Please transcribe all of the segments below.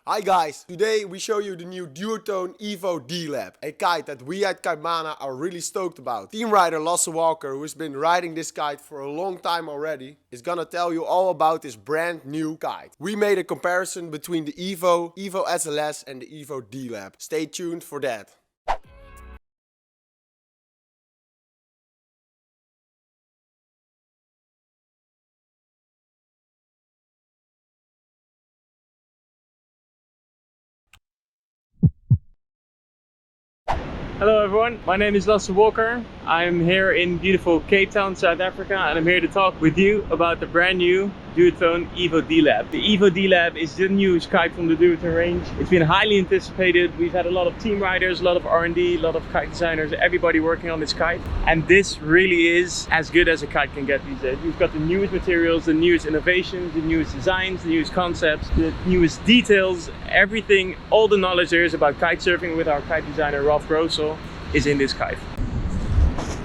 Hi guys, today we show you the new Duotone Evo DLAB, a kite that we at Kitemana are really stoked about. Team rider Lasse Walker, who has been riding this kite for a long time already, is gonna tell you all about this brand new kite. We made a comparison between the Evo SLS and the Evo DLAB. Stay tuned for that. Hello everyone, my name is Lasse Walker. I'm here in beautiful Cape Town, South Africa, and I'm here to talk with you about the brand new Duotone Evo DLAB. The Evo DLAB is the newest kite from the Duotone range. It's been highly anticipated. We've had a lot of team riders, a lot of R&D, a lot of kite designers, everybody working on this kite. And this really is as good as a kite can get these days. We've got the newest materials, the newest innovations, the newest designs, the newest concepts, the newest details, everything, all the knowledge there is about kite surfing with our kite designer Rolf Grosel is in this kite.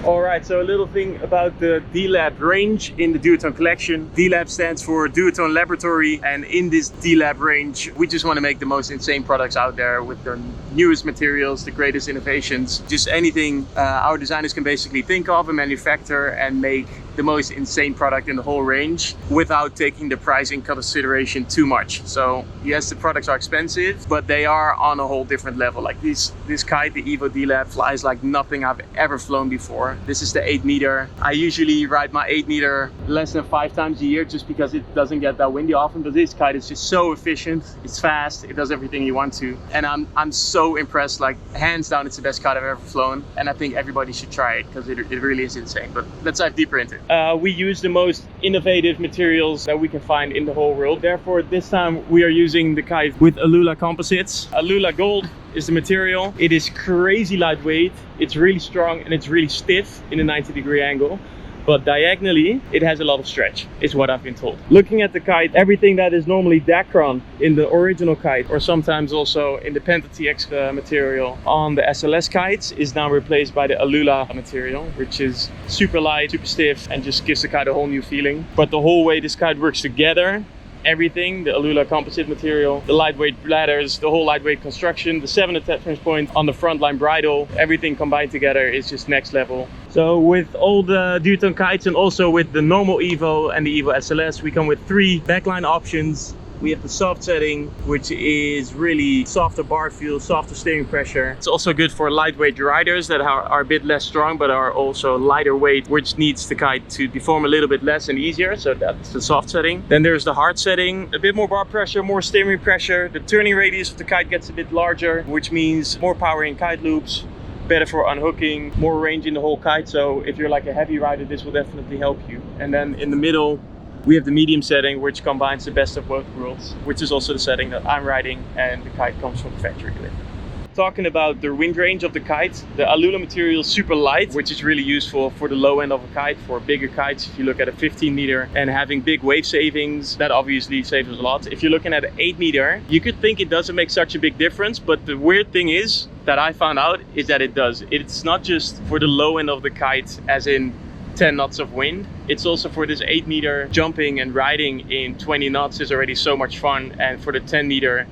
Alright, so a little thing about the DLAB range in the Duotone collection. DLAB stands for Duotone Laboratory, and in this DLAB range we just want to make the most insane products out there with the newest materials, the greatest innovations, just anything our designers can basically think of and manufacture and make the most insane product in the whole range without taking the price in consideration too much. So yes, the products are expensive, but they are on a whole different level. Like this kite, the Evo DLAB, flies like nothing I've ever flown before. This is the 8 meter. I usually ride my 8 meter less than 5 times a year just because it doesn't get that windy often, but this kite is just so efficient. It's fast, it does everything you want to, and I'm so impressed. Like hands down, it's the best kite I've ever flown, and I think everybody should try it because it really is insane. But let's dive deeper into it. We use the most innovative materials that we can find in the whole world. Therefore, this time we are using the kite with Aluula composites. Aluula gold is the material. It is crazy lightweight, it's really strong, and it's really stiff in a 90-degree angle. But diagonally, it has a lot of stretch, is what I've been told. Looking at the kite, everything that is normally Dacron in the original kite, or sometimes also in the Penta TX material on the SLS kites, is now replaced by the Aluula material, which is super light, super stiff, and just gives the kite a whole new feeling. But the whole way this kite works together, everything, the Aluula composite material, the lightweight bladders, the whole lightweight construction, the 7 attachment points on the front line bridle, everything combined together is just next level. So with all the Duotone kites and also with the normal Evo and the Evo SLS, we come with 3 backline options. We have the soft setting, which is really softer bar feel, softer steering pressure. It's also good for lightweight riders that are a bit less strong, but are also lighter weight, which needs the kite to deform a little bit less and easier. So that's the soft setting. Then there's the hard setting, a bit more bar pressure, more steering pressure. The turning radius of the kite gets a bit larger, which means more power in kite loops, better for unhooking, more range in the whole kite. So if you're like a heavy rider, this will definitely help you. And then in the middle, we have the medium setting, which combines the best of both worlds, which is also the setting that I'm riding, and the kite comes from the factory with. Talking about the wind range of the kite, the Aluula material is super light, which is really useful for the low end of a kite, for bigger kites. If you look at a 15 meter and having big wave savings, that obviously saves us a lot. If you're looking at an 8 meter, you could think it doesn't make such a big difference, but the weird thing is that I found out is that it does. It's not just for the low end of the kite, as in 10 knots of wind. It's also for this 8 meter, jumping and riding in 20 knots is already so much fun. And for the 10 meter,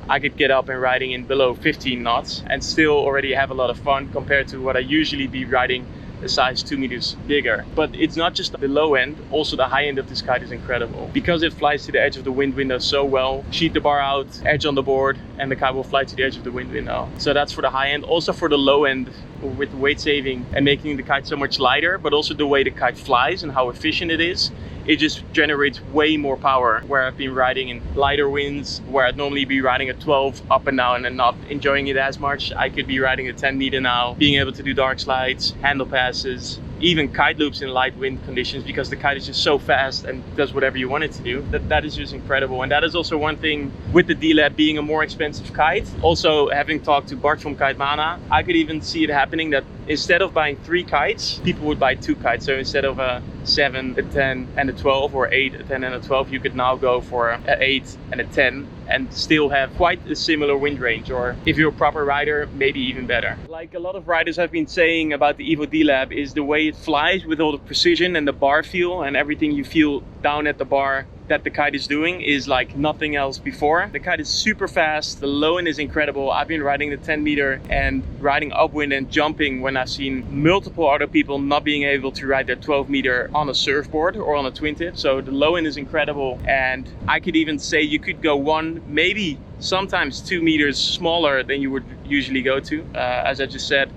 I could get up and riding in below 15 knots and still already have a lot of fun compared to what I usually be riding a size 2 meters bigger. But it's not just the low end, also the high end of this kite is incredible. Because it flies to the edge of the wind window so well, sheet the bar out, edge on the board, and the kite will fly to the edge of the wind window. So that's for the high end. Also for the low end, with weight saving and making the kite so much lighter, but also the way the kite flies and how efficient it is, it just generates way more power. Where I've been riding in lighter winds, where I'd normally be riding a 12 up and down and not enjoying it as much, I could be riding a 10 meter now, being able to do dark slides, handle passes, even kite loops in light wind conditions, because the kite is just so fast and does whatever you want it to do. That is just incredible. And that is also one thing with the DLAB being a more expensive kite. Also, having talked to Bart from Kitemana, I could even see it happening that instead of buying 3 kites, people would buy 2 kites. So instead of a 7, a 10 and a 12, or 8, a 10 and a 12, you could now go for a 8 and a 10 and still have quite a similar wind range, or if you're a proper rider, maybe even better. Like a lot of riders have been saying about the Evo DLAB is the way it flies with all the precision and the bar feel and everything you feel down at the bar that the kite is doing is like nothing else before. The kite is super fast, the low end is incredible. I've been riding the 10 meter and riding upwind and jumping when I've seen multiple other people not being able to ride their 12 meter on a surfboard or on a twin tip. So the low end is incredible, and I could even say you could go 1, maybe sometimes 2 meters smaller than you would usually go to. As I just said,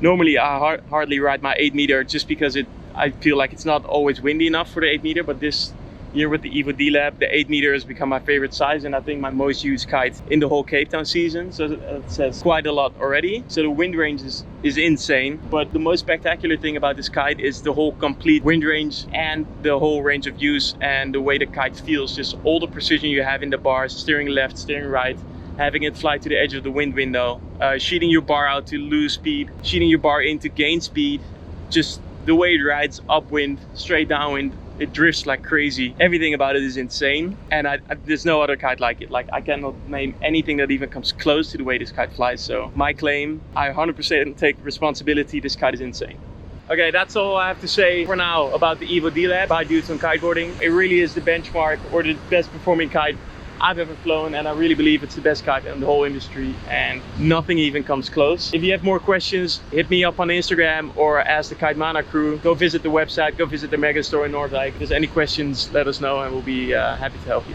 normally I hardly ride my 8 meter just because I feel like it's not always windy enough for the 8 meter, but this year with the Evo DLAB, the 8 meter has become my favorite size, and I think my most used kite in the whole Cape Town season. So that says quite a lot already. So the wind range is insane, but the most spectacular thing about this kite is the whole complete wind range and the whole range of use and the way the kite feels. Just all the precision you have in the bars, steering left, steering right, having it fly to the edge of the wind window, sheeting your bar out to lose speed, sheeting your bar in to gain speed, just the way it rides upwind, straight downwind. It drifts like crazy. Everything about it is insane, and there's no other kite like it. Like, I cannot name anything that even comes close to the way this kite flies. So my claim, I 100% take responsibility. This kite is insane. Okay, that's all I have to say for now about the Evo DLAB by Duotone Kiteboarding. It really is the benchmark or the best performing kite I've ever flown, and I really believe it's the best kite in the whole industry, and nothing even comes close. If you have more questions, hit me up on Instagram or ask the Kitemana crew. Go visit the website, go visit the mega store in Noordwijk. If there's any questions, let us know and we'll be happy to help you.